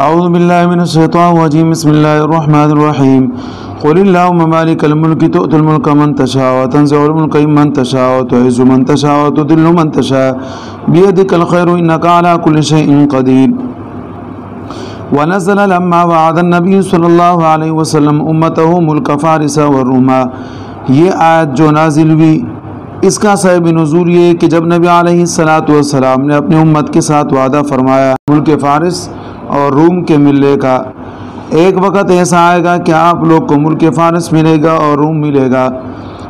اعوذ باللہ من الشیطان الرجیم بسم اللہ الرحمن الرحیم قل اللہم مالک الملک تؤتی الملک من تشاء وتنزع الملک ممن تشاء وتعز من تشاء وتذل من تشاء بیدک الخیر انک علی کل شیء قدیر۔ ونزل لما وعد النبی صلی اللہ علیہ وسلم امتہ ملک فارس والروم، یہ آیت جو نازل ہوئی اس کا سبب نزول یہ کہ جب نبی علیہ السلام نے اپنی امت کے ساتھ وعدہ فرمایا ملک فارس اور روم کے ملنے کا، ایک وقت ایسا آئے گا کہ آپ لوگ کو ملک فارس ملے گا اور روم ملے گا۔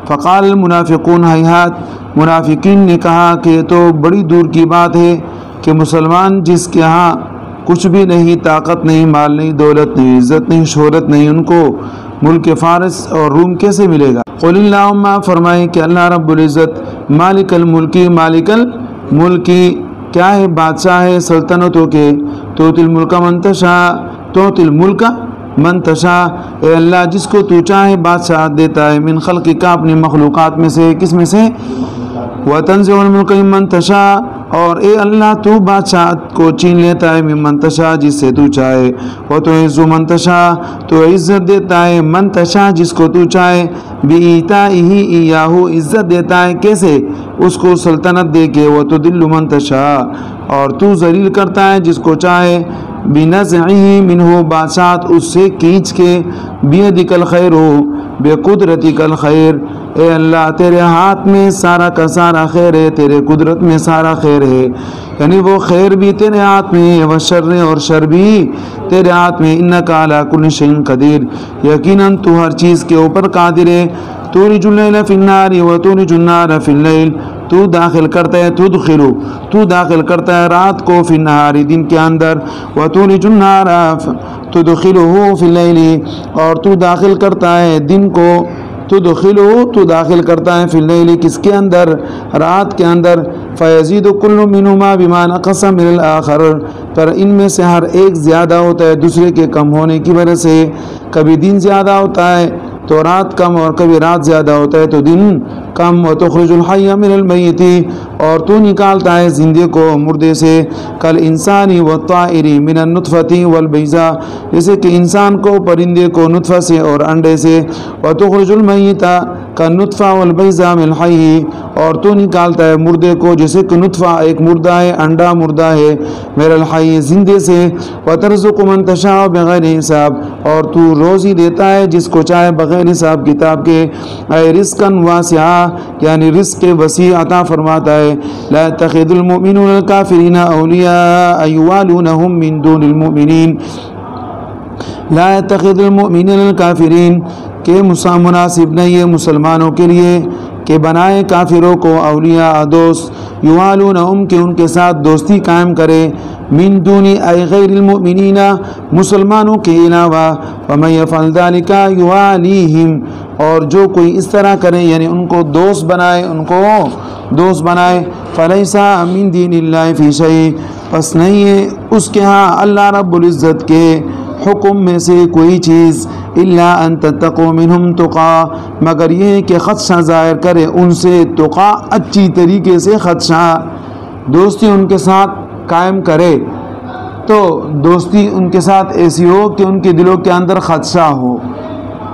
فقال المنافقون ہیہات، منافقین نے کہا کہ یہ تو بڑی دور کی بات ہے کہ مسلمان جس کے ہاں کچھ بھی نہیں، طاقت نہیں، مال نہیں، دولت نہیں، عزت نہیں، شہرت نہیں، ان کو ملک فارس اور روم کیسے ملے گا؟ قل اللہم، فرمائیں کہ اللہ رب العزت مالک الملکی، مالک الملکی کیا ہے؟ بادشاہ ہے سلطنتوں کے، توتی الملک من تشاء، توتی الملک من تشاء، اے اللہ جس کو تو چاہے بادشاہ دیتا ہے، من خلقی کا اپنی مخلوقات میں سے، کس میں سے؟ وتنزع الملک ممن تشاء، اور اے اللہ تو بادشاہ کو چھین لیتا ہے، ممن تشاء جس سے تو چاہے، وتعز من تشاء تو عزت دیتا ہے، من تشاء جس کو تو چاہے، بإیتائہ ایاہ عزت دیتا ہے، کیسے؟ اس کو سلطنت دے کے، وتذل من تشاء اور تو ذلیل کرتا ہے جس کو چاہے، بنزعہ منہ بادشاہت اس سے کھینچ کے، بیدک الخیر بقدرتک الخیر، اے اللہ تیرے ہاتھ میں سارا کا سارا خیر ہے، تیرے قدرت میں سارا خیر ہے، یعنی وہ خیر بھی تیرے ہاتھ میں ہے، وشر اور شر بھی تیرے ہاتھ میں، انک علی کل شیء قدیر، یقیناً تو ہر چیز کے اوپر قادر ہے۔ تولج اللیل فی النہار وتولج النہار فی اللیل، تو داخل کرتا ہے، تو داخل کرتا ہے رات کو، فی النہار دن کے اندر، وتولج النہار تدخلہ فی اللیل اور تو داخل کرتا ہے دن کو، تو داخل کرتا ہے فی اللیل کس کے اندر؟ رات کے اندر، فیزید کل منہما بما نقص من الآخر، پر ان میں سے ہر ایک زیادہ ہوتا ہے دوسرے کے کم ہونے کی وجہ سے، کبھی دن زیادہ ہوتا ہے تو رات کم، اور کبھی رات زیادہ ہوتا ہے تو دن کم۔ وتخرج الحی من المیت، اور تو نکالتا ہے زندے کو مردے سے، کل انسانی والطائر من النطفۃ والبیضاء، جیسے کہ انسان کو، پرندے کو نطفہ سے اور انڈے سے، وتخرج المیت کالنطفہ والبیضاء من الحی، اور تو نکالتا ہے مردے کو جیسے کہ نطفہ ایک مردہ ہے، انڈا مردہ ہے، من الحی زندے سے، وترزق من تشاء بغیر حساب، اور تو روزی دیتا ہے جس کو چاہے بغیر حساب کتاب کے، اے رزقا واسعا یعنی رزق وسیع عطا فرماتا ہے۔ لا يتخذ المؤمنون الكافرین اولیاء یوالونہم من دون المؤمنین، لا يتخذ المؤمنین الکافرین کہ مناسب نہیں ہے مسلمانوں کے لیے کہ بنائے کافروں کو اولیاء دوست، یوالونہم کہ ان کے ساتھ دوستی قائم کرے، من دون ای غیر المؤمنین مسلمانوں کے علاوہ، ومن یفعل ذلک یوالیہم اور جو کوئی اس طرح کرے یعنی ان کو دوست بنائے، فلیس من دین اللہ فی شیء پس نہیں ہے اس کے ہاں اللہ رب العزت کے حکم میں سے کوئی چیز، الا ان تتقوا منہم تقا مگر یہ کہ خدشہ ظاہر کرے ان سے، تقا اچھی طریقے سے خدشہ، دوستی ان کے ساتھ قائم کرے تو دوستی ان کے ساتھ ایسی ہو کہ ان کے دلوں کے اندر خدشہ ہو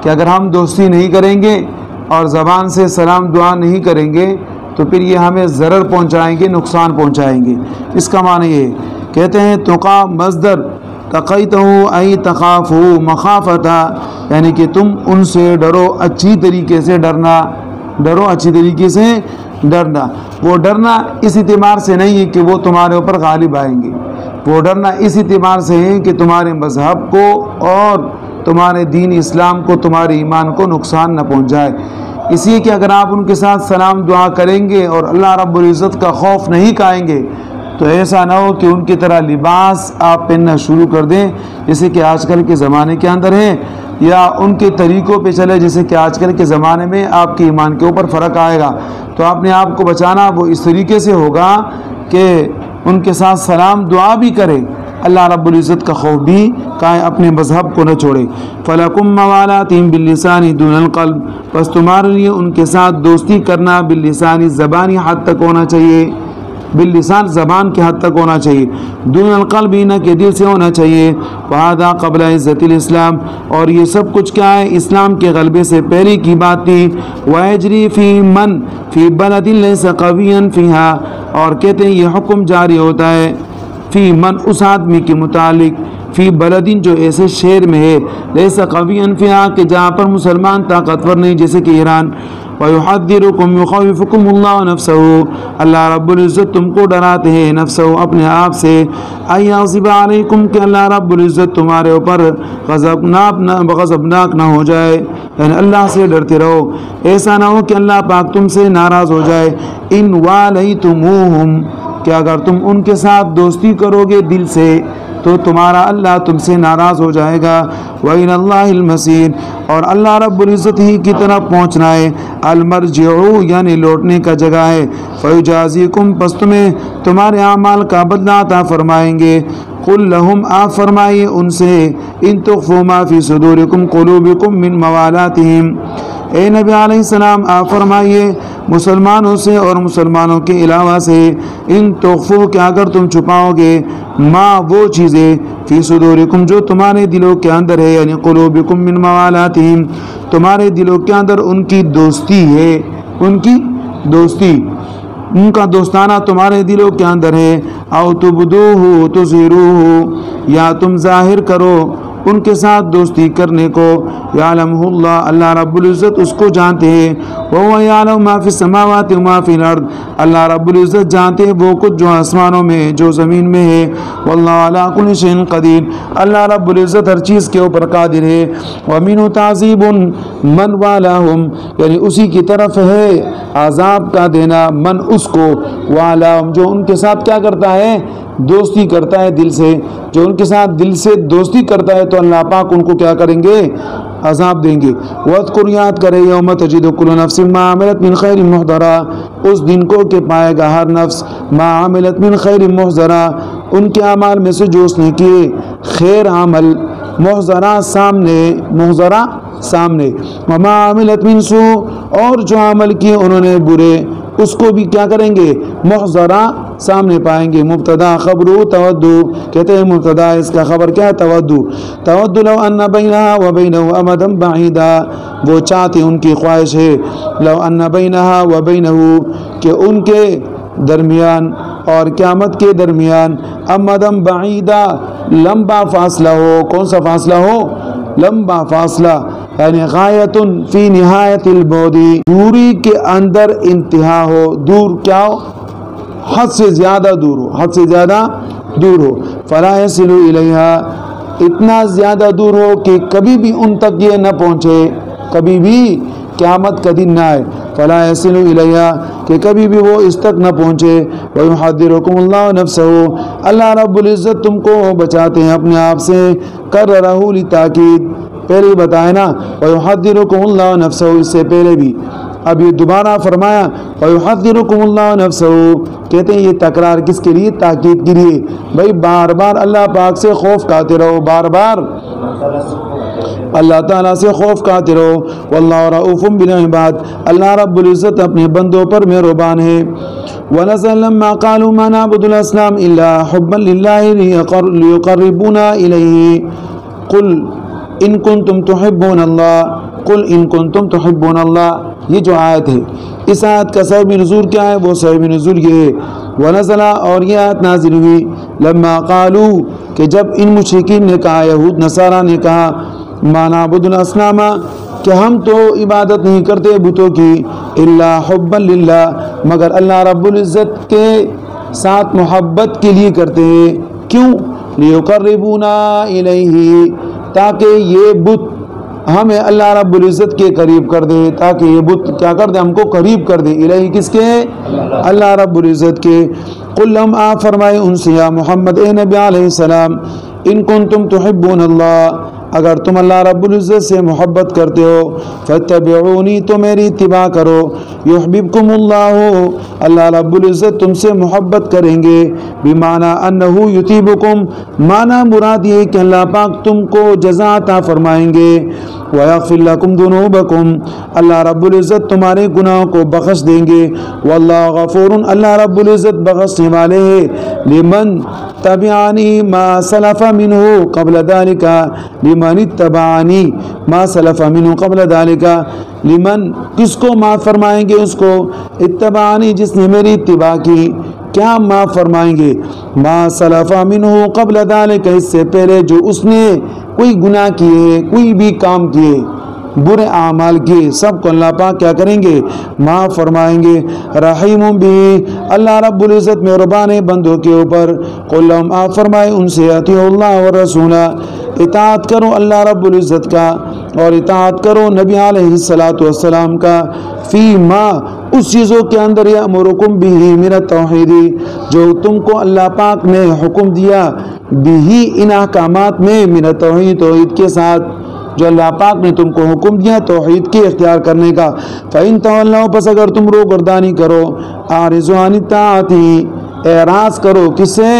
کہ اگر ہم دوستی نہیں کریں گے اور زبان سے سلام دعا نہیں کریں گے تو پھر یہ ہمیں ضرر پہنچائیں گے، نقصان پہنچائیں گے۔ اس کا معنی یہ کہتے ہیں تقا مصدر تقیتہ ای تخافہ مخافتا، یعنی کہ تم ان سے ڈرو، اچھی طریقے سے ڈرنا، وہ ڈرنا اس اعتبار سے نہیں ہے کہ وہ تمہارے اوپر غالب آئیں گے، وہ ڈرنا اس اعتبار سے ہے کہ تمہارے مذہب کو اور تمہارے دین اسلام کو، تمہارے ایمان کو نقصان نہ پہنچ جائے۔ اس لیے کہ اگر آپ ان کے ساتھ سلام دعا کریں گے اور اللہ رب العزت کا خوف نہیں کھائیں گے تو ایسا نہ ہو کہ ان کی طرح لباس آپ پہننا شروع کر دیں جیسے کہ آج کل کے زمانے کے اندر ہے، یا ان کے طریقوں پہ چلے جیسے کہ آج کل کے زمانے میں آپ کے ایمان کے اوپر فرق آئے گا۔ تو اپنے آپ کو بچانا وہ اس طریقے سے ہوگا کہ ان کے ساتھ سلام دعا بھی کرے، اللہ رب العزت کا خوف بھی کہیں، اپنے مذہب کو نہ چھوڑے۔ فَلَكُمْ مَوَالَاتِهِمْ بِاللِّسَانِ دُونَ الْقَلْبِ بس تمہارے لیے ان کے ساتھ دوستی کرنا باللسانی زبانی حد تک ہونا چاہیے، باللسان زبان کے حد تک ہونا چاہیے، دون القلب نہ کہ دل سے ہونا چاہیے، وہذا قبل عزت الاسلام، اور یہ سب کچھ کیا ہے اسلام کے غلبے سے پہلے کی بات تھی، ویجری فی من فی بلد لیس قویا فیہا، اور کہتے ہیں یہ حکم جاری ہوتا ہے فی من اس آدمی کے متعلق، فی بلدین جو ایسے شہر میں ہے، لیس قویا فیہا کہ جہاں پر مسلمان طاقتور نہیں، جیسے کہ ایران، وَيُحَذِّرُكُمْ يُخَوِّفُكُمُ اللَّهُ نَفْسَهُ، اللہ رب العزت تم کو ڈراتے ہیں نفسه اپنے آپ سے، أَيَغْضِبَ عَلَيْكُمْ کہ اللہ رب العزت تمہارے اوپر غضبناک نہ ہو جائے، یعنی اللہ سے ڈرتے رہو، ایسا نہ ہو کہ اللہ پاک تم سے ناراض ہو جائے، إِن وَالَيْتُمُوهُمْ کہ اگر تم ان کے ساتھ دوستی کرو گے دل سے تو تمہارا اللہ تم سے ناراض ہو جائے گا، وَإِلَى اللَّهِ الْمَصِيرُ اور اللہ رب العزت ہی کی طرف پہنچنا ہے، المرجع یعنی لوٹنے کا جگہ ہے، فَيُجَازِيكُمْ پس تمہیں تمہارے اعمال کا بدلہ عطا فرمائیں گے، قُلْ لَهُمْ آپ فرمائیے ان سے، إِن تُخْفُوا مَا فِي صُدُورِكُمْ قُلُوبِكُمْ مِنْ مَوَالَاتِهِمْ اے نبی علیہ السلام آپ فرمائیے مسلمانوں سے اور مسلمانوں کے علاوہ سے، ان تخفو کہ اگر تم چھپاؤ گے، ما وہ چیزیں، فی صدورکم جو تمہارے دلوں کے اندر ہے، یعنی قلوبکم من موالاتہم تمہارے دلوں کے اندر ان کی دوستی ہے، ان کی دوستی، ان کا دوستانہ تمہارے دلوں کے اندر ہے، او تبدوہ تظہروہ یا تم ظاہر کرو ان کے ساتھ دوستی کرنے کو، یعلمہ اللہ اللہ رب العزت اس کو جانتے ہیں، وہو یعلم ما فی السماوات و ما فی الارض اللہ رب العزت جانتے ہیں وہ کچھ جو آسمانوں میں جو زمین میں ہے، واللہ علی کل شیء قدیر اللہ رب العزت ہر چیز کے اوپر قادر ہے، ومنہ تعذیب من والاہم یعنی اسی کی طرف ہے عذاب کا دینا، من اس کو، والاہم جو ان کے ساتھ کیا کرتا ہے دوستی کرتا ہے دل سے، جو ان کے ساتھ دل سے دوستی کرتا ہے تو اللہ پاک ان کو کیا کریں گے عذاب دیں گے، وَاذْكُرْ یاد کرے یوم تجد کل نفس ما عملت من خیر محضرا اس دن کو کہ پائے گا ہر نفس ما عملت من خیر محضرا ان کے اعمال میں سے جو اس نے کیے خیر عمل، محضرا سامنے، محضرا سامنے، وما عملت من سوء اور جو عمل کیے انہوں نے برے اس کو بھی کیا کریں گے محضرہ سامنے پائیں گے، مبتدا خبر تودو کہتے ہیں مبتدا اس کا خبر کیا ہے تودو لو ان بینہا و بینہ امدا بعیدا وہ چاہتے ان کی خواہش ہے، لو ان بینہا و بینہ کہ ان کے درمیان اور قیامت کے درمیان امدم بعیدا لمبا فاصلہ ہو، کون سا فاصلہ ہو لمبا فاصلہ، یعنی غایت فی نہایت البعدی دوری کے اندر انتہا ہو، دور کیا ہو حد سے زیادہ دور ہو، حد سے زیادہ دور ہو، فلا یصل الیہا اتنا زیادہ دور ہو کہ کبھی بھی ان تک یہ نہ پہنچے، کبھی بھی قیامت کا دن نہ آئے، فلا یصل الیہا کہ کبھی بھی وہ اس تک نہ پہنچے، ویحذرکم اللہ نفسہ اللہ رب العزت تم کو بچاتے ہیں اپنے آپ سے، کررہ لتاکید پہلے بتائے نا ویحذرکم اللہ نفسہ اس سے پہلے بھی، اب یہ دوبارہ فرمایا ویحذرکم اللہ نفسہ کہتے ہیں یہ تکرار کس کے لیے تاکید کے لیے، بھائی بار بار اللہ پاک سے خوف کھاتے رہو، بار بار اللہ تعالیٰ سے خوف کھاتے رہو، واللہ رؤوف بالعباد اللہ رب العزت اپنے بندوں پر مہربان ہے، ونزل لما قالوا ما نعبد الاصنام الا حبا لله ليقربونا اليه قل ان کنتم تحبون اللہ قل ان کنتم تحبون اللہ یہ جو آیت ہے اس آیت کا سبب نزول کیا ہے، وہ سبب نزول یہ ہے ونزل اور یہ آیت نازل ہوئی لما قالوا کہ جب ان مشرکین نے کہا، یہود نصارہ نے کہا، ما نعبد الاصنام کہ ہم تو عبادت نہیں کرتے بتوں کی، الا حبا للہ مگر اللہ رب العزت کے ساتھ محبت کے لیے کرتے ہیں، کیوں لیقربونا الیہ تاکہ یہ بت ہمیں اللہ رب العزت کے قریب کر دے، تاکہ یہ بت کیا کر دے ہم کو قریب کر دے، الہی کس کے اللہ رب العزت کے، قل لهم آپ فرمائے ان سے یا محمد اے نبی علیہ السلام ان کنتم تحبون اللہ اگر تم اللہ رب العزت سے محبت کرتے ہو فاتبعونی تو میری اتباع کرو، یحببکم اللہ اللہ رب العزت تم سے محبت کریں گے، بمعنی انہو یتیبکم معنی مراد یہ کہ اللہ پاک تم کو جزا عطا فرمائیں گے، وَيَغْفِرْ لَكُمْ ذُنُوبَكُمْ اللہ رب العزت تمہارے گناہوں کو بخش دیں گے. واللہ غفور اللہ رب العزت بخشنے والے ہیں. لمن تبعنی ما سلف منہ قبل ذلك لمن اتبعنی ما سلف منہ قبل ذلك لمن کس کو معاف فرمائیں گے؟ اس کو اتبعنی جس نے میری اتباع کی. کیا معاف فرمائیں گے؟ ما سلف منہ قبل ذلك اس سے پہلے جو اس نے کوئی گناہ کیے، کوئی بھی کام کیے، برے اعمال کیے، سب کو اللہ پاک کیا کریں گے؟ معاف فرمائیں گے. رحیم بھی اللہ رب العزت مہربان ہے بندوں کے اوپر. قل لهم آپ فرمائے ان سے اطیعوا اللہ والرسول اطاعت کرو اللہ رب العزت کا اور اطاعت کرو نبی علیہ الصلوۃ والسلام کا. فی ما اس چیزوں کے اندر یامرکم بہ من التوحید جو تم کو اللہ پاک نے حکم دیا، بہ ان احکامات میں، من التوحید توحید کے ساتھ جو اللہ پاک نے تم کو حکم دیا توحید کے اختیار کرنے کا. فَإِن تَوَلَّوْا پس اگر تم روگردانی کرو، اعرضوا عن الطاعۃ اعراض کرو کس سے؟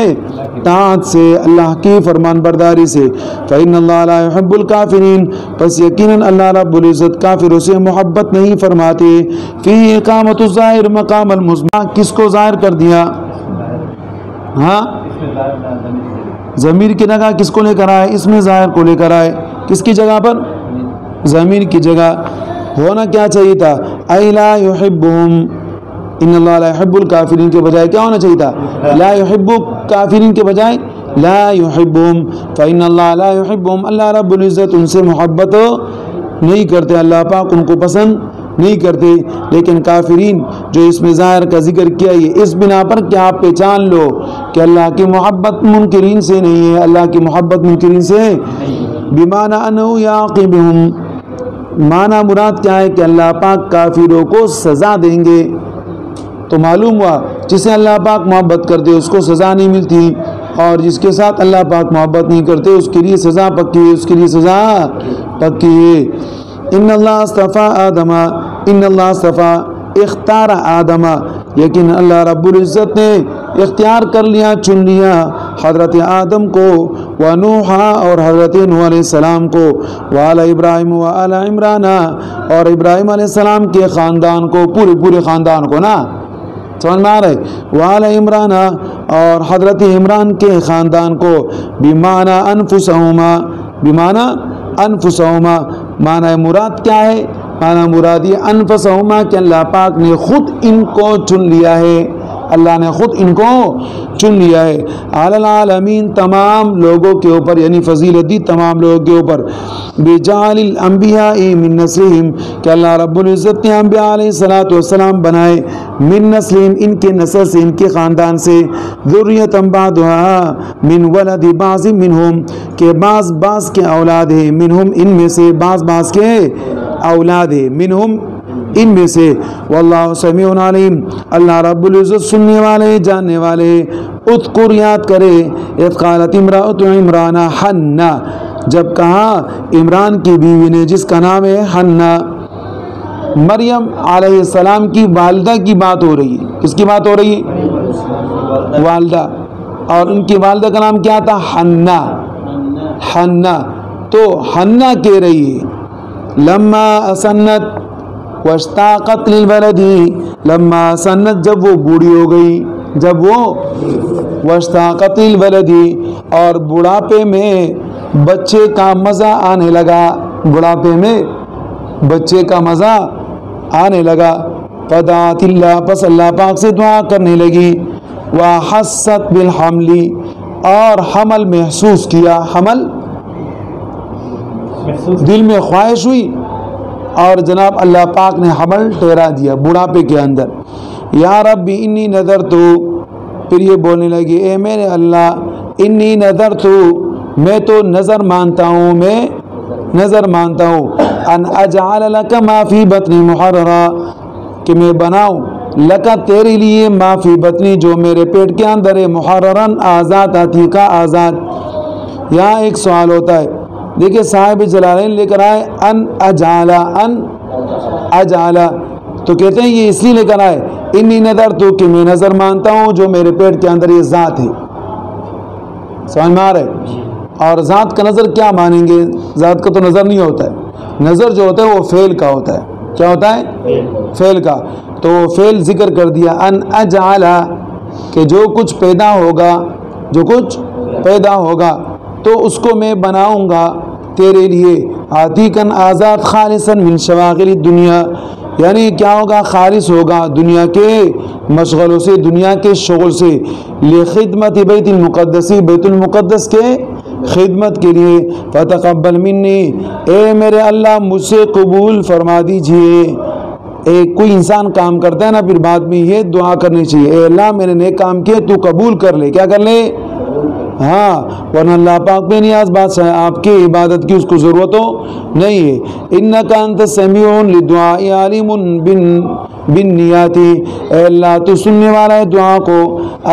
طاعت سے، اللہ کی فرمان برداری سے. فَإِنَّ اللَّهَ لَا يُحِبُّ الْكَافِرِينَ پس یقیناً اللہ رب العزت کافروں سے محبت نہیں فرماتے. فِي اقامت الظاہر مقام المضمر کس کو ظاہر کر دیا؟ ہاں ضمیر کی جگہ کس کو لے کر آئے؟ اس میں ظاہر کو لے کر آئے. کس کی جگہ پر؟ ضمیر کی جگہ. ہونا کیا چاہیے تھا؟ اَيْ لَا يُحِبُّهُمْ ان اللہ لا يحب الکافرین کے بجائے کیا ہونا چاہیے تھا؟ لا يحب کافرین کے بجائے لا يحبهم فإن اللہ لا يحبهم اللہ رب العزت ان سے محبت نہیں کرتے، اللہ پاک ان کو پسند نہیں کرتے. لیکن کافرین جو اس میں ظاہر کا ذکر کیا یہ اس بنا پر کہ آپ پہچان لو کہ اللہ کی محبت منکرین سے نہیں ہے، اللہ کی محبت منکرین سے ہے. بمعنی انہ یعاقبہم معنی مراد کیا ہے کہ اللہ پاک کافروں کو سزا دیں گے. تو معلوم ہوا جسے اللہ پاک محبت کرتے اس کو سزا نہیں ملتی، اور جس کے ساتھ اللہ پاک محبت نہیں کرتے اس کے لیے سزا پکی ہے، اس کے لیے سزا پکی ہے. ان اللہ اصطفیٰ آدم ان اللہ اصطفیٰ اختار آدم یقین اللہ رب العزت نے اختیار کر لیا، چن لیا حضرت آدم کو، ونوح اور حضرت نوح علیہ السلام کو، وعلی ابراہیم وعلی عمران اور ابراہیم علیہ السلام کے خاندان کو، پورے خاندان کو نا سمجھ میں آ رہے، وعلی عمران اور حضرت عمران کے خاندان کو. بمعنی انفسہما بمعنی انفسہما معنی مراد کیا ہے؟ معنی مراد یہ انفسہما کہ اللہ پاک نے خود ان کو چن لیا ہے، اللہ نے خود ان کو چن لیا ہے. علی العالمین تمام لوگوں کے اوپر، یعنی فضیلت دی تمام لوگوں کے اوپر. بجعل الانبیاء من نسلہم کہ اللہ رب العزت نے انبیاء علیہ الصلوۃ والسلام بنائے، من نسلہم ان کے نسل سے، ان کے خاندان سے، ذریۃ بعضها من ولد بعض منہم کہ بعض کے اولاد ہیں، منہم ان میں سے، بعض کے اولاد ہیں، منہم ان میں سے. واللہ سمیع علیم اللہ رب العزت سننے والے جاننے والے. اذکر یاد کرے اذ قالت امرأۃ عمران حنہ جب کہا عمران کی بیوی نے جس کا نام ہے حنہ. مریم علیہ السلام کی والدہ کی بات ہو رہی ہے. کس کی بات ہو رہی ہے؟ والدہ. اور ان کی والدہ کا نام کیا تھا؟ حنہ. تو حنہ کہہ رہی ہے لما اسنت واشتاقت للولد لما سنت جب وہ بوڑھی ہو گئی، جب وہ واشتاقت للولد اور بڑھاپے میں بچے کا مزہ آنے لگا، بڑھاپے میں بچے کا مزہ آنے لگا. فدعت اللہ پس اللہ پاک سے دعا کرنے لگی. وحست بالحمل اور حمل محسوس کیا، حمل دل میں خواہش ہوئی اور جناب اللہ پاک نے حمل ٹھہرا دیا بڑھاپے کے اندر. یا رب انی نذرت پھر یہ بولنے لگی اے میرے اللہ انی نذرت میں تو نظر مانتا ہوں، میں نظر مانتا ہوں ان اجعل لک ما فی بطنی محررا کہ میں بناؤں لکا تیرے لیے ما فی بطنی جو میرے پیٹ کے اندر ہے، محررن آزاد، عتیقہ آزاد. یہاں ایک سوال ہوتا ہے، دیکھیں صاحب جلالین لے کر آئے ان اجعل تو کہتے ہیں یہ اس لیے لے کر آئے انی نظر تو کہ میں نظر مانتا ہوں جو میرے پیٹ کے اندر یہ ذات ہے. سمجھ میں آ رہا ہے؟ اور ذات کا نظر کیا مانیں گے؟ ذات کا تو نظر نہیں ہوتا ہے، نظر جو ہوتا ہے وہ فعل کا ہوتا ہے. کیا ہوتا ہے؟ فعل کا. تو فعل ذکر کر دیا. ان اجعل کہ جو کچھ پیدا ہوگا، جو کچھ پیدا ہوگا تو اس کو میں بناؤں گا تیرے لیے. عتیقاً آزاد خالصاً من شواغل الدنیا، یعنی کیا ہوگا؟ خالص ہوگا دنیا کے مشغلوں سے، دنیا کے شغل سے. لخدمت بیت المقدس، بیت المقدس کے خدمت کے لیے. فتقبل منی، اے میرے اللہ مجھ سے قبول فرما دیجئے. ایک کوئی انسان کام کرتا ہے نا، پھر بعد میں یہ دعا کرنی چاہیے، اے اللہ میں نے نیک کام کیے تو قبول کر لے. کیا کر لے؟ ہاں، ورنہ اللہ پاک بے نیاز بادشاہ ہے، آپ کی عبادت کی اس کو ضرورت ہو نہیں ہے. انک انت سمیع للدعاء علیم بالنیات، اے اللہ تو سننے والا ہے دعا کو،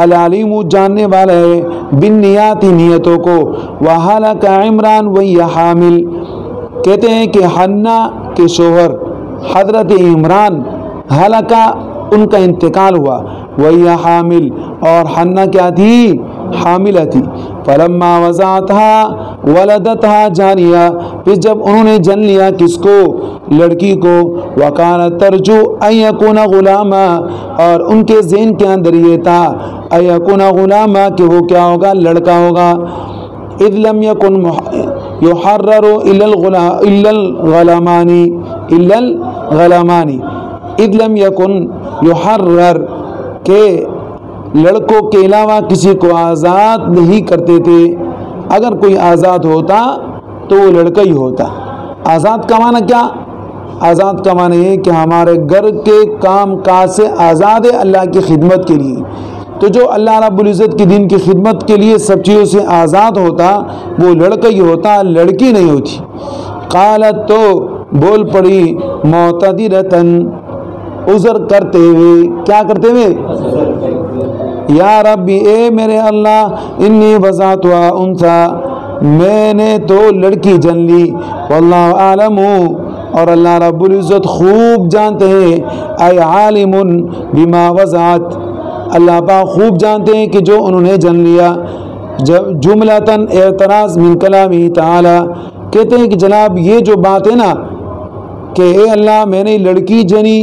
العلیم جاننے والا ہے، بالنیات نیتوں کو. وہلک عمران وہی حامل، کہتے ہیں کہ حنہ کے شوہر حضرت عمران ہلاکا ان کا انتقال ہوا، وہی حامل، اور حنہ کیا تھی؟ حاملہ تھی. فلما وضعتها ولدتها جاریہ، پھر جب انہوں نے جن لیا کس کو؟ لڑکی کو. وکانت ترجو ان یکون غلاما، اور ان کے ذہن کے اندر یہ تھا ان یکون غلاما کہ وہ کیا ہوگا؟ لڑکا ہوگا. اذ لم یکن یحرر الا الغلامان، اذ لم یکن یحرر کہ لڑکوں کے علاوہ کسی کو آزاد نہیں کرتے تھے. اگر کوئی آزاد ہوتا تو وہ لڑکا ہی ہوتا. آزاد کا معنی کیا؟ آزاد کا معنی یہ کہ ہمارے گھر کے کام کاج سے آزاد ہے اللہ کی خدمت کے لیے. تو جو اللہ رب العزت کے دین کی خدمت کے لیے سب چیزوں سے آزاد ہوتا وہ لڑکا ہی ہوتا، لڑکی نہیں ہوتی. قالت، تو بول پڑی، معتذرتاً عذر کرتے ہوئے. کیا کرتے ہوئے؟ یا ربی، اے میرے اللہ، انی وضعتها انثی، میں نے تو لڑکی جن لی. واللہ عالم، اور اللہ رب العزت خوب جانتے ہیں. اے عالم بما وضعت، اللہ پاک خوب جانتے ہیں کہ جو انہوں نے جن لیا. جملتاً اعتراض من کلامہ تعالی، کہتے ہیں کہ جناب یہ جو بات ہے نا کہ اے اللہ میں نے لڑکی جنی،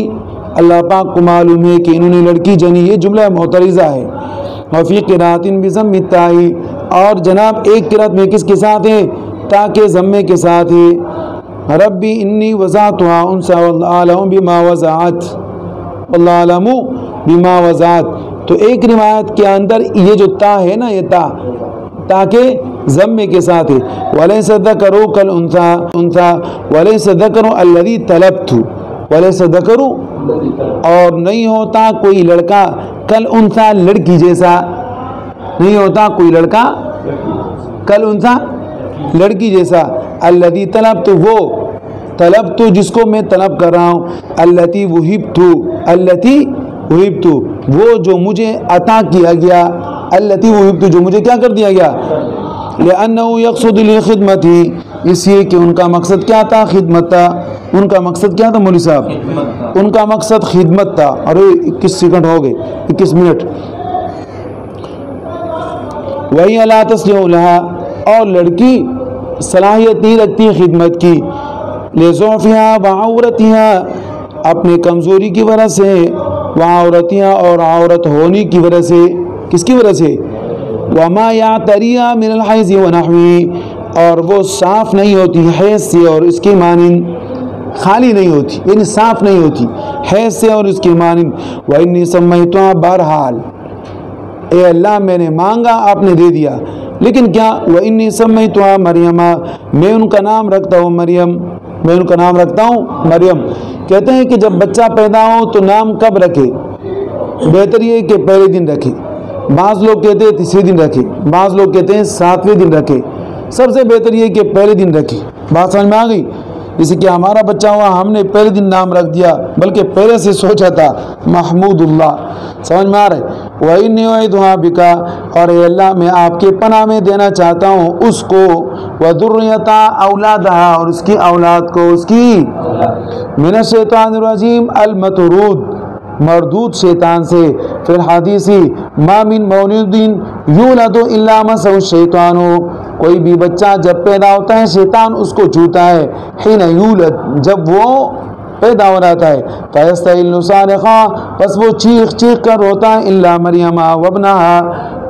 اللہ پاک کو معلوم ہے کہ انہوں نے لڑکی جنی، یہ جملہ معترضہ ہے. وفی قراءۃ بضم التاء، اور جناب ایک قرأت میں کس کے ساتھ ہے؟ تا کے ضمے کے ساتھ ہے. ربی انی وضعتها انثی واللہ اعلم بما وضعت، واللہ اعلم بما وضعت. تو ایک روایت کے اندر یہ جو تا ہے نا، یہ تا کے ضمے کے ساتھ ہے. ولیس الذکر کالانثی ولیس الذکر الذی طلبت، ولیس الذکر، اور نہیں ہوتا کوئی لڑکا، کالانثی لڑکی جیسا، نہیں ہوتا کوئی لڑکا کالانثی لڑکی جیسا. الذی طلبت، وہ طلبت جس کو میں طلب کر رہا ہوں. التی وہبت، التی وہبت وہ جو مجھے عطا کیا گیا. التی وہبت جو مجھے کیا کر دیا گیا. لأنہ یقصد لخدمتی، اس لیے کہ ان کا مقصد کیا تھا؟ خدمت تھا. ان کا مقصد کیا تھا مولوی صاحب؟ ان کا مقصد خدمت تھا. ارے 21 سیکنڈ ہو گئے، 21 منٹ. وہی لا تصلح لها، اور لڑکی صلاحیت نہیں رکھتی خدمت کی. لضعفها وعورتها، اپنے کمزوری کی وجہ سے، وعورتها اور عورت ہونے کی وجہ سے. کس کی وجہ سے؟ وما یعتری من الحیض ونحوه، اور وہ صاف نہیں ہوتی حیض سے اور اس کی مانند، خالی نہیں ہوتی یعنی صاف نہیں ہوتی حیض سے اور اس کی مانند. وانی سمیتها، بہرحال اے اللہ میں نے مانگا آپ نے دے دیا، لیکن کیا؟ وانی سمیتها مریم، میں ان کا نام رکھتا ہوں مریم، میں ان کا نام رکھتا ہوں مریم. کہتے ہیں کہ جب بچہ پیدا ہو تو نام کب رکھے؟ بہتر یہ کہ پہلے دن رکھے. بعض لوگ کہتے ہیں تیسرے دن رکھے، بعض لوگ کہتے ہیں 7ویں دن رکھے. سب سے بہتر یہ کہ پہلے دن رکھے. بات سمجھ میں آ گئی؟ جیسے کہ ہمارا بچہ ہوا، ہم نے پہلے دن نام رکھ دیا، بلکہ پہلے سے سوچا تھا محمود اللہ. سمجھ میں آ رہا ہے؟ وَإِنِّي أُعِيذُهَا بِكَ، اور اے اللہ میں آپ کے پناہ میں دینا چاہتا ہوں اس کو، وَذُرِّيَّتَهَا، اولادها، اور اس کی اولاد کو، اس کی، مِنَ الشَّيْطَانِ الرَّجِيمِ المطرود، مردود شیطان سے. پھر حدیثی ما من مولود یولد الا مسه الشیطان، کوئی بھی بچہ جب پیدا ہوتا ہے شیطان اس کو چھوتا ہے، حین یولد جب وہ پیدا ہو رہتا ہے، فیستحل صارخا پس وہ چیخ چیخ کر روتا ہے، الا مریم وابنہا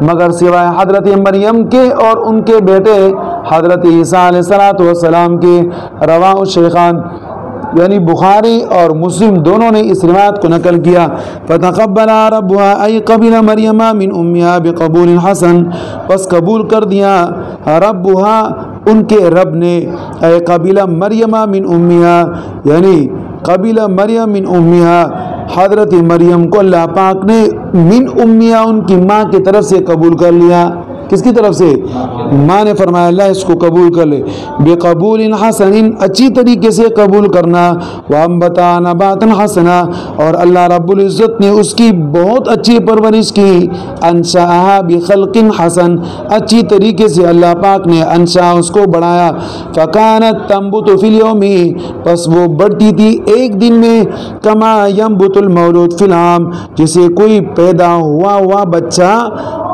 مگر سوائے حضرت مریم کے اور ان کے بیٹے حضرت عیسیٰ علیہ السلام کے۔ رواہ الشیخان یعنی بخاری اور مسلم دونوں نے اس روایت کو نقل کیا۔ فتقبل ربها ای قبل مریم من امها بقبول حسن پس قبول کر دیا ربها ان کے رب نے، اے قبل مریم من امها یعنی قبل مریم من امها حضرت مریم کو اللہ پاک نے من امها ان کی ماں کی طرف سے قبول کر لیا۔ کس کی طرف سے؟ ماں نے فرمایا اللہ اس کو قبول کر لے، بقبول حسن اچھی طریقے سے قبول کرنا، وانبتا نباتا حسنا اور اللہ رب العزت نے اس کی بہت اچھی پرورش کی، انشاءها بخلق حسن اچھی طریقے سے اللہ پاک نے انشاء اس کو بڑھایا، فکانت تنبت فی اليوم پس وہ بڑھتی تھی ایک دن میں، کما ینبت المولود فی العام جسے کوئی پیدا ہوا بچہ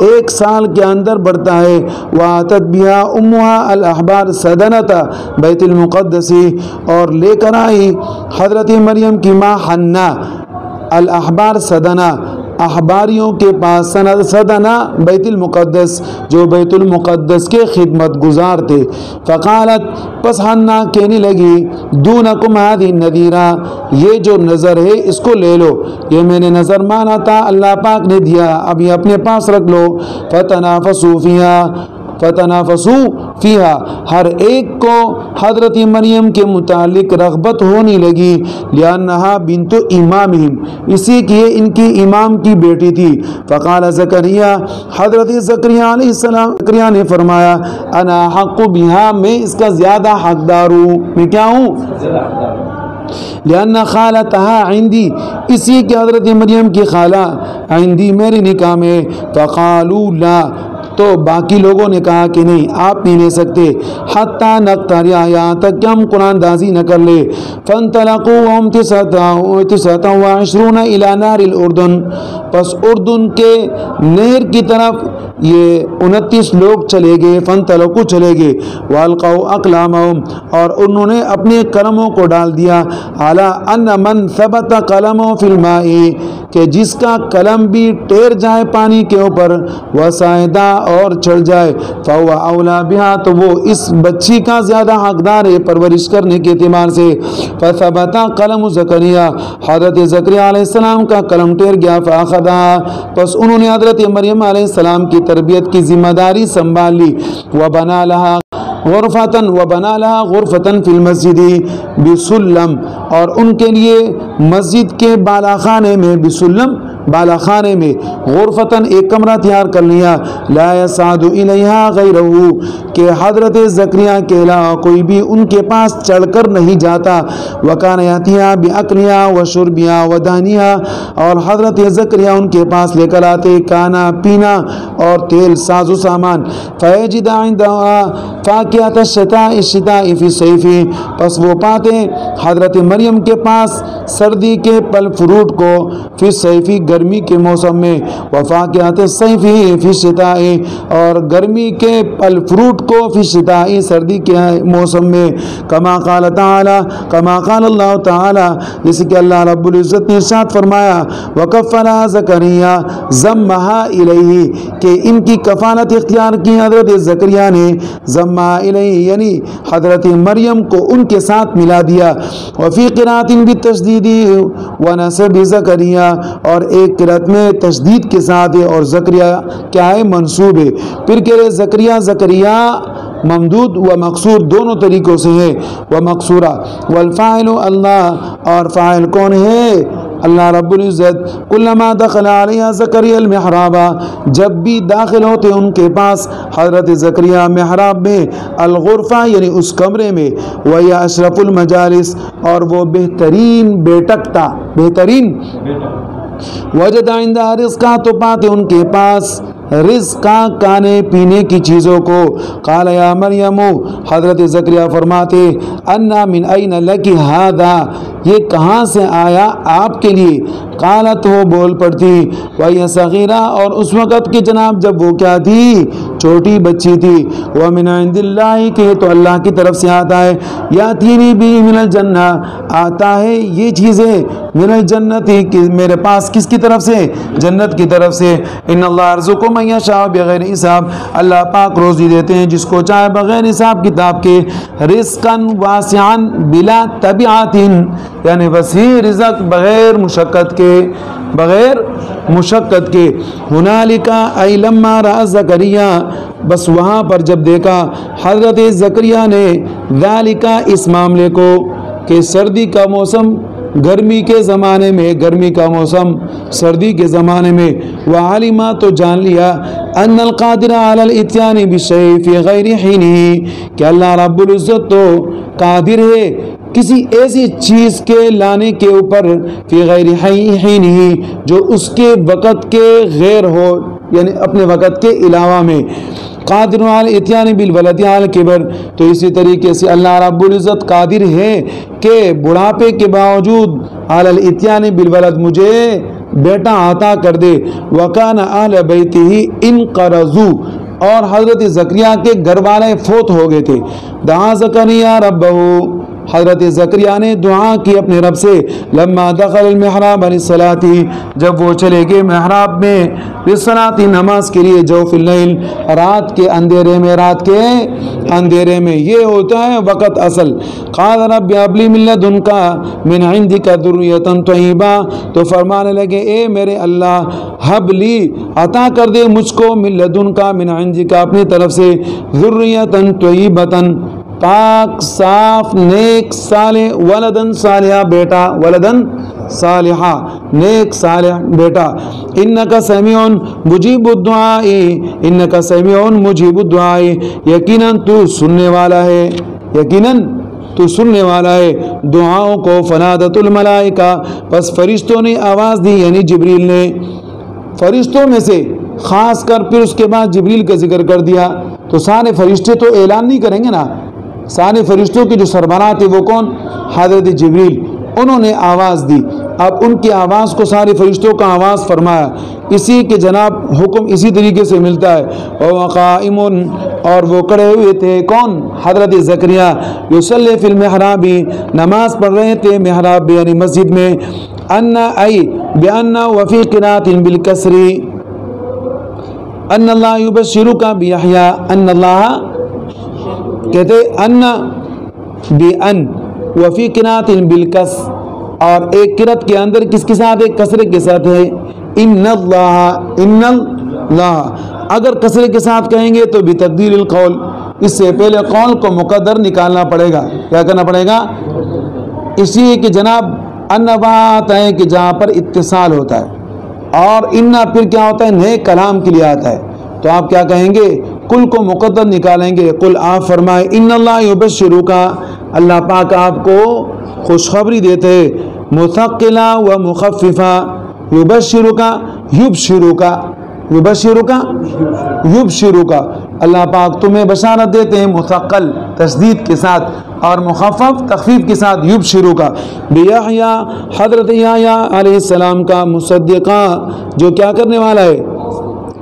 ایک سال کے اندر بڑھتا ہے، واتت بها امها الاحبار سدنت بیت المقدس اور لے کر آئی حضرت مریم کی ماں حنا الاحبار سدنا احباریوں کے پاس سدنا بیت المقدس جو بیت المقدس کے خدمت گزار تھے، فقالت پس حنا کہنے لگی دونکم هذه النذیرہ یہ جو نظر ہے اس کو لے لو، یہ میں نے نظر مانا تھا اللہ پاک نے دیا اب یہ اپنے پاس رکھ لو، فتنافسوا فیہا ہر ایک کو حضرت مریم کے متعلق رغبت ہونے لگی، لأنہا بنت امامہم اسی کی ان کی امام کی بیٹی تھی، فقال زکریا حضرت زکریا علیہ السلام زکریا نے فرمایا انا حق بہا میں اس کا زیادہ حقدار ہوں، میں کیا ہوں؟ لأن خالتها عندی اسی کے حضرت مریم کی خالہ عندی میری نکاح میں، فقالوا لا تو باقی لوگوں نے کہا کہ نہیں آپ نہیں لے سکتے، حتی نقتریا یہاں تک کہ ہم قرآن دازی نہ کر لے، فانطلقوا وهم 29 الى نار الاردن پس اردن کے نہر کی طرف یہ 29 لوگ چلے گئے، فانطلقوا چلے گئے، والقوا اقلامهم اور انہوں نے اپنے قلموں کو ڈال دیا، علی ان من ثبت قلمه فی الماء کہ جس کا قلم بھی ٹیر جائے پانی کے اوپر، وسائدہ اور چڑھ جائے، فہو اولا بہا تو وہ اس بچی کا زیادہ حقدار ہے پرورش کرنے کے اعتبار سے، فثبت قلم زکریا حضرت زکریا علیہ السلام کا قلم ٹیر گیا، فاخذها پس انہوں نے حضرت مریم علیہ السلام کی تربیت کی ذمہ داری سنبھال لی، وبنا لها غرفتن فی المسجد بسلم اور ان کے لیے مسجد کے بالا خانے میں بسلم بالا خانے میں غرفتن ایک کمرہ تیار کر لیا، لا یصعد الیہا غیرہ کہ حضرت زکریا کے علاوہ کوئی بھی ان کے پاس چڑھ کر نہیں جاتا، وکان یاتیہا باکلہا وشربہا ودہنہا اور حضرت زکریا ان کے پاس لے کر آتے کھانا پینا اور تیل ساز و سامان، فیجد عندہا فاکہۃ الشتاء فی الصیف پس وہ پاتے حضرت مریم کے پاس سردی کے پھل فروٹ کو، فی الصیف گرمی کے موسم میں، وفاکہۃ الصیف فی الشتاء اور گرمی کے پھل فروٹ کو، فی الشتاء سردی کے موسم میں، کما قال تعالی کما قال اللہ تعالی جیسے کہ اللہ رب العزت نے ارشاد فرمایا، وکفلها زکریا ضمها الیہ کہ ان کی کفالت اختیار کی حضرت زکریا نے، ضمها الیہ یعنی حضرت مریم کو ان کے ساتھ ملا دیا، وفی قرات بالتشدید ونسب زکریا اور ایک قرات میں تشدید کے ساتھ ہے اور زکریا کیا ہے منصوب ہے، پھر کہہ رہے زکریا ممدود و مقصور دونوں طریقوں سے ہے، و مقصورہ والفاعل اللہ اور فاعل کون ہے؟ اللہ رب العزت، کلما دخل علیہ زکریا المحراب جب بھی داخل ہوتے ان کے پاس حضرت زکریا محراب میں، الغرفہ یعنی اس کمرے میں، وہی اشرف المجالس اور وہ بہترین بیٹک تھا، بہترین وجد عندها رزقا تو پاتے ان کے پاس رزقا کھانے پینے کی چیزوں کو، قال یا مریم حضرت زکریا فرماتے انا من این لکی هذا یہ کہاں سے آیا آپ کے لیے، قالت وہ بول پڑتی وہی صغیرہ اور اس وقت کی جناب جب وہ کیا تھی چھوٹی بچی تھی ومن عند اللہ کہ تو اللہ کی طرف سے آتا ہے یاتینی بھی من الجنہ آتا ہے یہ چیزیں من الجنتی کہ میرے پاس کس کی طرف سے جنت کی طرف سے ان اللہ یرزق من یشاء بغیر حساب اللہ پاک روزی دیتے ہیں جس کو چاہے بغیر حساب کتاب کے رزقا واسعا بلا تبعات یعنی وسیع رزق بغیر مشقت کے ہنالک ای لما رأى زکریا بس وہاں پر جب دیکھا حضرت زکریا نے ذالک اس معاملے کو کہ سردی کا موسم گرمی کے زمانے میں گرمی کا موسم سردی کے زمانے میں وعلما تو جان لیا ان القادر علی الاتیان بالشیء فی غیر حینہ کہ اللہ رب العزت تو قادر ہے کسی ایسی چیز کے لانے کے اوپر فی غیر حینہ جو اس کے وقت کے غیر ہو یعنی اپنے وقت کے علاوہ میں قادر علی الاتیان بالولد علی الکبر تو اسی طریقے سے اللہ رب العزت قادر ہے کہ بڑھاپے کے باوجود علی الاتیان بالولد مجھے بیٹا عطا کر دے وکان اہل بیتہ انقرضوا اور حضرت زکریا کے گھر والے فوت ہو گئے تھے دعا زکریا ربہ حضرت زکریا نے دعا کی اپنے رب سے لما دخل المحراب للصلاۃ جب وہ چلے گئے محراب میں للصلاۃ نماز کے لیے جوف اللیل رات کے اندھیرے میں یہ ہوتا ہے وقت اصل قال رب هب لي من لدنك من عندك ذرية طيبة تو فرمانے لگے اے میرے اللہ ہب لی عطا کر دے مجھ کو من لدنك من عندك اپنی طرف سے ذریة طیبة پاک صاف نیک صالح ولدن صالحہ بیٹا ولدن صالحہ نیک صالح بیٹا انکا سمیع مجیب الدعاء انکا سمیع مجیب الدعاء یقیناً تو سننے والا ہے دعاؤں کو فنادت الملائکہ پس فرشتوں نے آواز دی یعنی جبریل نے فرشتوں میں سے خاص کر پھر اس کے بعد جبریل کا ذکر کر دیا تو سارے فرشتے تو اعلان نہیں کریں گے نا سارے فرشتوں کی جو سربراہ تھے وہ کون حضرت جبریل انہوں نے آواز دی اب ان کی آواز کو سارے فرشتوں کا آواز فرمایا اسی کے جناب حکم اسی طریقے سے ملتا ہے وقائم اور وہ کھڑے ہوئے تھے کون حضرت زکریا یصلی فی المحراب نماز پڑھ رہے تھے محراب یعنی مسجد میں ان ای بان وفی قراءۃ بالکسر ان اللہ یبشرک بیحییٰ ان اللہ کہتے ان بی ان وفی قراءۃ بالکس اور ایک قرات کے اندر کس کے ساتھ ایک کسرے کے ساتھ ہے ان اللہ اگر کسرے کے ساتھ کہیں گے تو بتقدیر القول اس سے پہلے قول کو مقدر نکالنا پڑے گا کیا کرنا پڑے گا اسی کہ جناب ان بات ہے کہ جہاں پر اتصال ہوتا ہے اور ان پھر کیا ہوتا ہے نئے کلام کے لیے آتا ہے تو آپ کیا کہیں گے کل کو مقدر نکالیں گے قل آپ فرمائے ان اللہ یبشرک اللہ پاک آپ کو خوشخبری دیتے مثقلا و مخففا یبشرک اللہ پاک تمہیں بشارت دیتے ہیں مثقل تشدید کے ساتھ اور مخفف تخفیف کے ساتھ یبشرک بیحییٰ حضرت یحییٰ علیہ السلام کا مصدقہ جو کیا کرنے والا ہے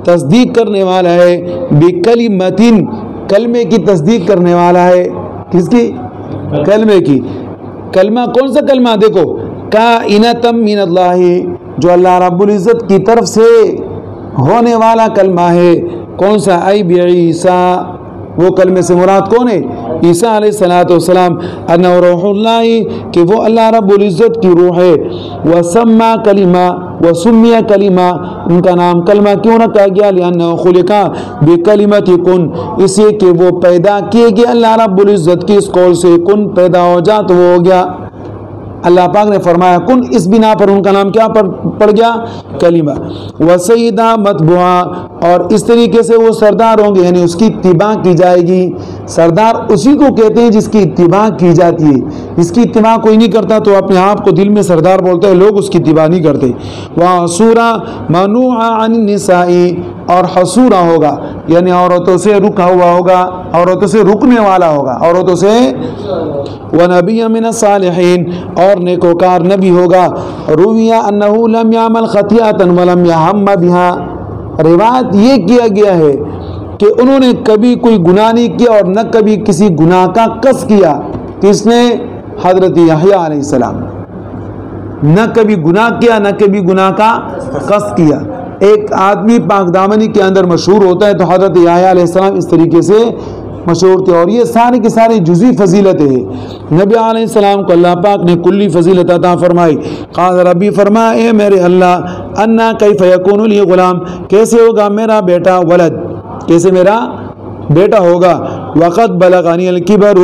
تصدیق کرنے والا ہے بکلمتین کلمے کی تصدیق کرنے والا ہے کس کی کلمے کی کلمہ کون سا کلمہ دیکھو کائنتم من اللہ جو اللہ رب العزت کی طرف سے ہونے والا کلمہ ہے کون سا ای بعیسیٰ وہ کلمے سے مراد کون ہے عیسیٰ علیہ السلام انہ روح اللہ کہ وہ اللہ رب العزت کی روح ہے وسمى کلمہ وسمی کلمہ ان کا نام کلمہ کیوں رکھا گیا لأنہ خلقا بکلمت کن اس لیے کہ وہ پیدا کیے گئے اللہ رب العزت کی اس قول سے کن پیدا ہو جا تو وہ ہو گیا اللہ پاک نے فرمایا کن اس بنا پر ان کا نام کیا پڑ گیا کلمہ وسیدہ متبوعہ اور اس طریقے سے وہ سردار ہوں گے یعنی اس کی اتباع کی جائے گی سردار اسی کو کہتے ہیں جس کی اتباع کی جاتی ہے اس کی اتباع کوئی نہیں کرتا تو اپنے آپ کو دل میں سردار بولتا ہے لوگ اس کی اتباع نہیں کرتے وحصورا منوعا عن النساء اور حصورا ہوگا یعنی عورتوں سے رکا ہوا ہوگا عورتوں سے رکنے والا ہوگا عورتوں سے ونبی من الصالحین اور اور نیکوکار نبی ہوگا۔ رویہ انہو لم یعمل خطیئۃ ولم یہم بہا، روایت یہ کیا گیا ہے کہ انہوں نے کبھی کوئی گناہ نہیں کیا اور نہ کبھی کسی گناہ کا قصد کیا۔ کس نے؟ حضرت یحییٰ علیہ السلام، نہ کبھی گناہ کیا نہ کبھی گناہ کا قصد کیا۔ ایک آدمی پاک دامنی کے اندر مشہور ہوتا ہے تو حضرت یحییٰ علیہ السلام اس طریقے سے مشہور تھے، اور یہ سارے کے سارے جزوی فضیلتیں ہیں۔ نبی علیہ السلام کو اللہ پاک نے کلی فضیلت عطا فرمائی۔ قال ربی، فرمایا اے میرے اللہ، انا کیف یکون لی غلام، کیسے ہوگا میرا بیٹا ولد، کیسے میرا بیٹا ہوگا، وقت بلغنی الکبر،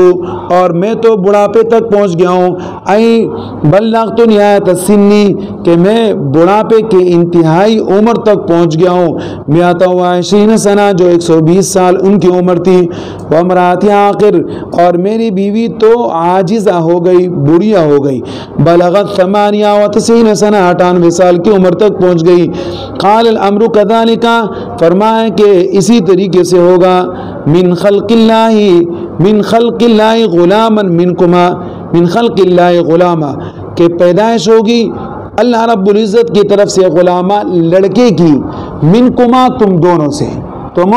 اور میں تو بڑھاپے تک پہنچ گیا ہوں، ائی بلغت نہایت السنی، کہ میں بڑھاپے کے انتہائی عمر تک پہنچ گیا ہوں، 120 سنہ، جو 120 سال ان کی عمر تھی، وامراتی عاقر، اور میری بیوی تو عاجزہ ہو گئی، بوڑھیا ہو گئی، بلغت 98 سنہ، 98 سال کی عمر تک پہنچ گئی۔ قال الامر کذالک، فرمایا کہ اسی طریقے سے ہوگا، من خلق اللہ غلاما منکما، من خلق اللہ غلاما، کہ پیدائش ہوگی اللہ رب العزت کی طرف سے غلامہ لڑکے کی، منکما، تم دونوں سے، تم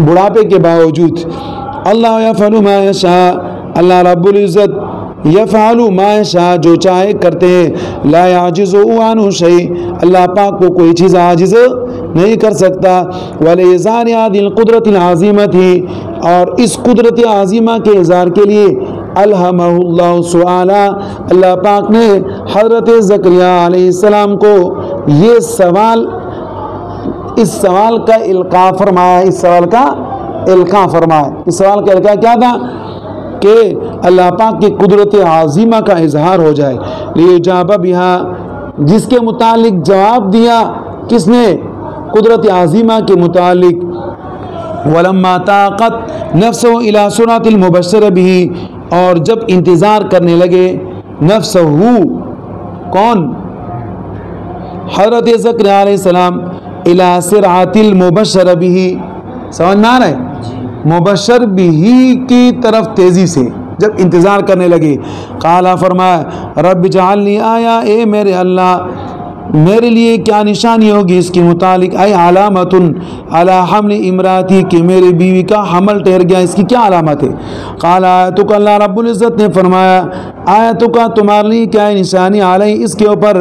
بڑھاپے کے باوجود۔ اللہ یفعل ما یشاء، اللہ رب العزت یفعل ما یشاء، جو چاہے کرتے ہیں، لا یعجز عنہ شیء، اللہ پاک کو کوئی چیز عاجز نہیں کر سکتا۔ وَلِإِظْهَارِ هَذِهِ الْقُدْرَةِ الْعَظِيمَةِ، اور اس قدرت عظیمہ کے اظہار کے لیے الہمہ اللہ سؤالا، اللہ پاک نے حضرت زکریا علیہ السلام کو یہ سوال، اس سوال کا القاء فرمایا، اس سوال کا القاء فرمایا۔ اس سوال کا القاء کیا تھا؟ کہ اللہ پاک کی قدرت عظیمہ کا اظہار ہو جائے۔ لیجاب بہا، جس کے متعلق جواب دیا کس نے؟ قدرت عظیمہ کے متعلق۔ ولما طاقت نفسه الى سرعة المبشر به، اور جب انتظار کرنے لگے نفسہ، کون؟ حضرت زکریا علیہ السلام، الى سرعة المبشر به، سمجھ میں آ رہا ہے؟ مبشر بھی کی طرف تیزی سے جب انتظار کرنے لگے، قالا، فرمایا، رب اجعلنی آیا، اے میرے اللہ، میرے لیے کیا نشانی ہوگی اس کے متعلق، اے علامت علی حمل امراتی، کہ میری بیوی کا حمل ٹھہر گیا، اس کی کیا علامت ہے؟ قال آیتک، اللہ رب العزت نے فرمایا، آیتک، تمہارے لیے کیا نشانی، علیہ، اس کے اوپر،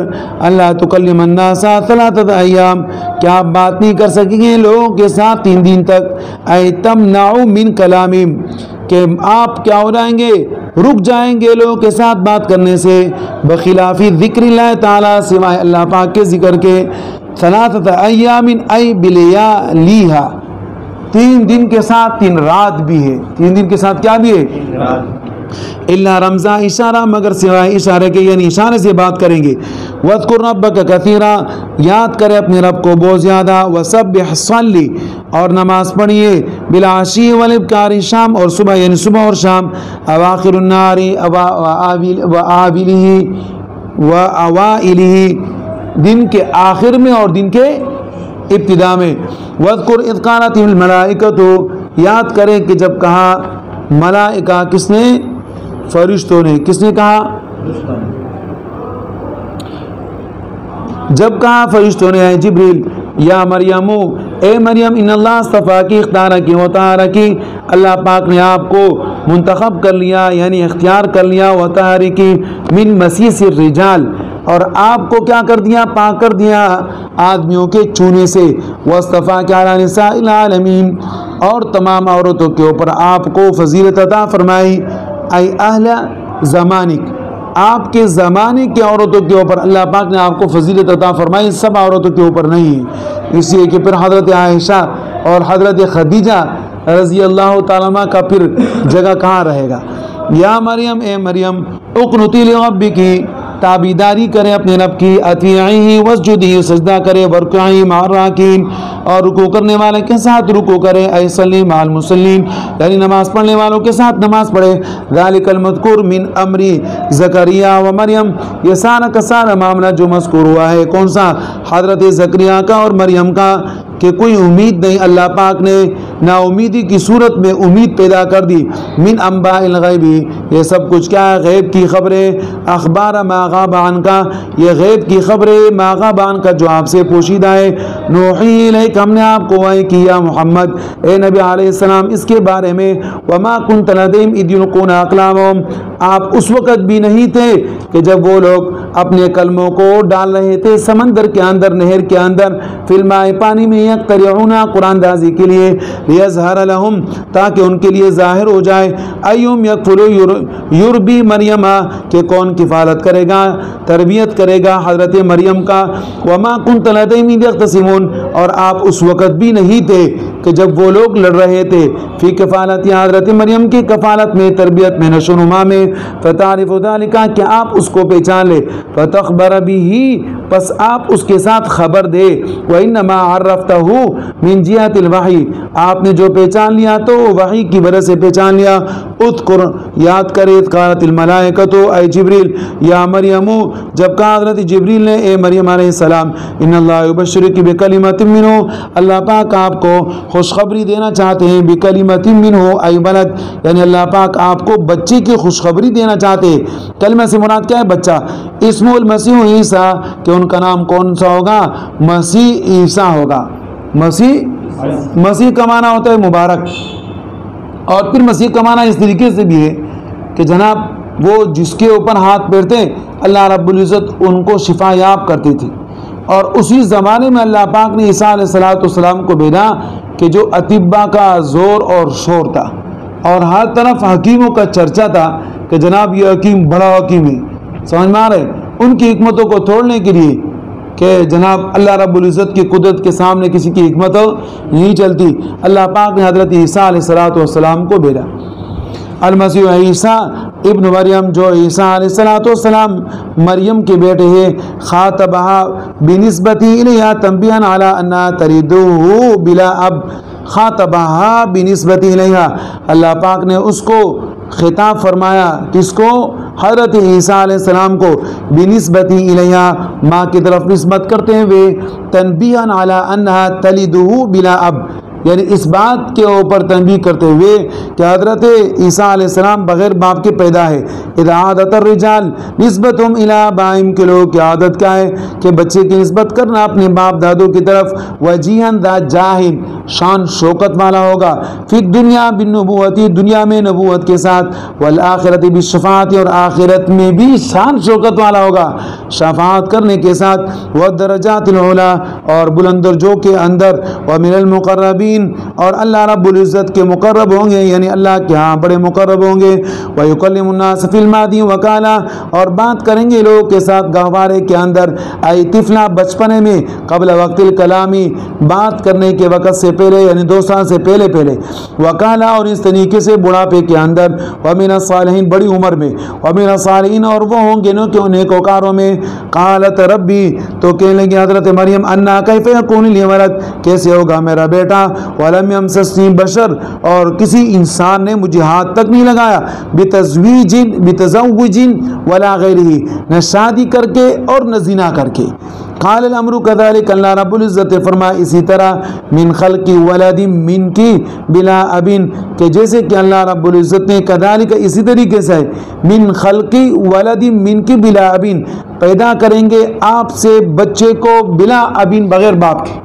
اللہ تکلم الناس 3 ایام، کیا آپ بات نہیں کر سکیں گے لوگوں کے ساتھ 3 دن تک، اے تمنع من کلامہم، کہ آپ کیا ہو جائیں گے، رک جائیں گے لوگوں کے ساتھ بات کرنے سے، بخلاف ذکر اللہ تعالیٰ، سوائے اللہ پاک کے ذکر کے، 3 ایام ای بلیالیہا، 3 دن کے ساتھ 3 رات بھی ہے، 3 دن کے ساتھ کیا بھی ہے؟ اللہ رمزہ، اشارہ، مگر سوائے اشارے کے، یعنی اشارے سے بات کریں گے۔ وَاذْكُرْ رَبَّكَ كَثِيرًا، یاد کرے اپنے رب کو بہت زیادہ، وَسَبِّحْ، صلی، اور نماز پڑھیے، بِالْعَشِيِّ وَالْإِبْكَارِ، شام اور صبح، یعنی صبح اور شام، اواخر النہار وَأَوَائِلِهِ، دن کے آخر میں اور دن کے ابتدا میں۔ وَاذْكُرْ إِذْ قَالَتِ الْمَلَائِكَةُ، یاد کرے کہ جب کہا ملائکہ، کس نے؟ فرشتوں نے، کس نے کہا؟ جب کہا فرشتوں نے، اے جبریل، یا مریم، اے مریم، ان اللہ اصطفاکی، اختارکی وطہرکی، اللہ پاک نے آپ کو منتخب کر لیا، یعنی اختیار کر لیا، وطہرکی من مسیس الرجال، اور آپ کو کیا کر دیا؟ پاک کر دیا آدمیوں کے چونے سے، واصطفاک علی نساء العالمین، اور تمام عورتوں کے اوپر آپ کو فضیلت عطا فرمائی، اے اہل زمانک، آپ کے زمانے کے عورتوں کے اوپر اللہ پاک نے آپ کو فضیلت عطا فرمائی، سب عورتوں کے اوپر نہیں ہے، اس لیے کہ پھر حضرت عائشہ اور حضرت خدیجہ رضی اللہ تعالیٰ عنہ کا پھر جگہ کہاں رہے گا؟ یا مریم، اے مریم، اقنتی لربک، تابیداری کرے اپنے رب کی، اطیعیہ واسجدی، سجدہ کرے، ورکعی مع الراکعین، اور رکوع کرنے والے کے ساتھ رکوع کرے، اے صلی مع المصلین، یعنی نماز پڑھنے والوں کے ساتھ نماز پڑھے۔ ذالک المذکور من امر زکریا و مریم، یہ سارا کا سارا معاملہ جو مذکور ہوا ہے، کون سا؟ حضرت زکریا کا اور مریم کا، کہ کوئی امید نہیں، اللہ پاک نے نا امیدی کی صورت میں امید پیدا کر دی، من انباء الغیبی، یہ سب کچھ کیا ہے؟ غیب کی خبریں. اخبار ما غاب عنکا، یہ غیب کی خبریں ما غاب عنکا جو آپ سے پوشیدہ ہے. نوحی الیک، ہم نے آپ کو وحی کیا محمد اے نبی علیہ السلام اس کے بارے میں. وما کنت لدیہم اذ یلقون اقلامہم، آپ اس وقت بھی نہیں تھے کہ جب وہ لوگ اپنے کلموں کو ڈال رہے تھے سمندر کے اندر، نہر کے اندر، فی الماء پانی میں، یقترعون قرآن دازی کے لیے، لیظہر لہم تاکہ ان کے لیے ظاہر ہو جائے، ایہم یکفل یربی مریم کہ کون کفالت کرے گا، تربیت کرے گا حضرت مریم کا. وما کنت لدیہم اذ یختصمون، اور آپ اس وقت بھی نہیں تھے کہ جب وہ لوگ لڑ رہے تھے فی کفالت حضرت مریم کی کفالت میں، تربیت میں، نشو و نما میں. فتعرف ذلک کہ آپ اس کو پہچان لے، فتخبر به پس آپ اس کے ساتھ خبر دے. وانما عرفتہ من جہت الوحی، آپ نے جو پہچان لیا تو وحی کی وجہ سے پہچان لیا. اذکر یاد کرے، قالت الملائکۃ اے جبریل یا مریم، جب کہا حضرت جبریل نے اے مریم علیہ السلام، ان اللہ یبشرک بکلمۃ منہ، اللہ پاک آپ کو خوشخبری دینا چاہتے ہیں، بکلمۃ منہ ای بلد، یعنی اللہ پاک آپ کو بچے کی خوشخبری دینا چاہتے ہیں. کلمہ سے مراد کیا ہے؟ بچہ. اسم المسیح عیسیٰ، کہ ان کا نام کون سا ہوگا؟ مسیح عیسیٰ ہوگا. مسیح کا معنی ہوتا ہے مبارک، اور پھر مسیح کا معنی اس طریقے سے بھی ہے کہ جناب وہ جس کے اوپر ہاتھ پھیرتے اللہ رب العزت ان کو شفا یاب کرتی تھی. اور اسی زمانے میں اللہ پاک نے عیسیٰ علیہ السلام کو بھیجا کہ جو اطباء کا زور اور شور تھا، اور ہر طرف حکیموں کا چرچا تھا کہ جناب یہ حکیم بڑا حکیم ہے. سمجھ میں آ رہے؟ ان کی حکمتوں کو توڑنے کے لیے کہ جناب اللہ رب العزت کی قدرت کے سامنے کسی کی حکمت نہیں چلتی، اللہ پاک نے حضرت عیسیٰ علیہ السلام کو بھیجا. المسیح عیسیٰ ابن مریم، جو عیسیٰ علیہ السلام مریم کے بیٹے ہیں، خاطبہا بنسبت الیہا تنبیہا علی انہا تلدہ بلا اب. خاطبہا بنسبت الیہا، اللہ پاک نے اس کو خطاب فرمایا، کس کو؟ حضرت عیسیٰ علیہ السلام کو، بنسبت الیہا ماں کی طرف نسبت کرتے ہوئے، تنبیہا علی انہا تلدہ بلا اب، یعنی اس بات کے اوپر تنبیہ کرتے ہوئے کہ حضرت عیسیٰ علیہ السلام بغیر باپ کے پیدا ہے. اذا عادت الرجال نسبتهم الی آبائہم، کے لوگ کی عادت کیا ہے کہ بچے کی نسبت کرنا اپنے باپ دادوں کی طرف. وجیہا ذا جاہن، شان شوکت والا ہوگا. فی الدنیا بالنبوت، دنیا میں نبوت کے ساتھ. والآخرت بالشفاعت، اور آخرت میں بھی شان شوکت والا ہوگا شفاعت کرنے کے ساتھ. والدرجات العلی، اور بلند درجوں کے اندر. ومن المقربین، اور اللہ رب العزت کے مقرب ہوں گے، یعنی اللہ کے ہاں بڑے مقرب ہوں گے. وَيُكَلِّمُ النَّاسَ فِي الْمَهْدِ وَكَهْلًا، اور بات کریں گے لوگوں کے ساتھ گہوارے کے اندر. اے طفلا، بچپنے میں. قبل وقت الکلامی، بات کرنے کے وقت سے پہلے، یعنی 2 سال سے پہلے. وَكَهْلًا، اور اس طریقے سے بڑھاپے کے اندر. وَمِنَ الصَّالِحِينَ، بڑی عمر میں. وَمِنَ الصَّالِحِينَ، اور وہ ہوں گے نیکوکاروں میں. قالت ربی، تو کہنے لگی حضرت مریم، انا کیف یکون لی ولد، کیسے ہوگا میرا بیٹا. ولم یمسسنی بشر، اور کسی انسان نے مجھے ہاتھ تک نہیں لگایا. بتزوج ولا غیرہ، نہ شادی کر کے اور نہ زنا کر کے. قال الامر كذلك، اللہ رب العزت فرمایا اسی طرح. من خلق ولد من کی بلا ابن، کہ جیسے کہ اللہ رب العزت نے كذلك اسی طریقے سے من خلق ولد من کی بلا ابن، پیدا کریں گے آپ سے بچے کو بلا ابن، بغیر باپ کے.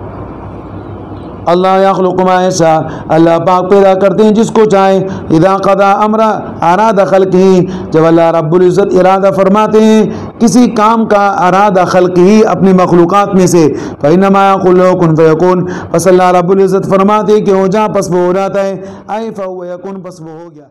اللہ یخلق ما یشاء، اللہ پاک پیدا کرتے ہیں جس کو چاہے. اذا قضا امرا اراد خلقہ، جب اللہ رب العزت ارادہ فرماتے ہیں کسی کام کا، ارادہ خلقہ اپنی مخلوقات میں سے، فانما یقول له کن فیکون، پس اللہ رب العزت فرماتے ہیں کہ ہو جا، پس وہ ہو جاتا ہے. اے فهو یکن، پس وہ ہو گیا.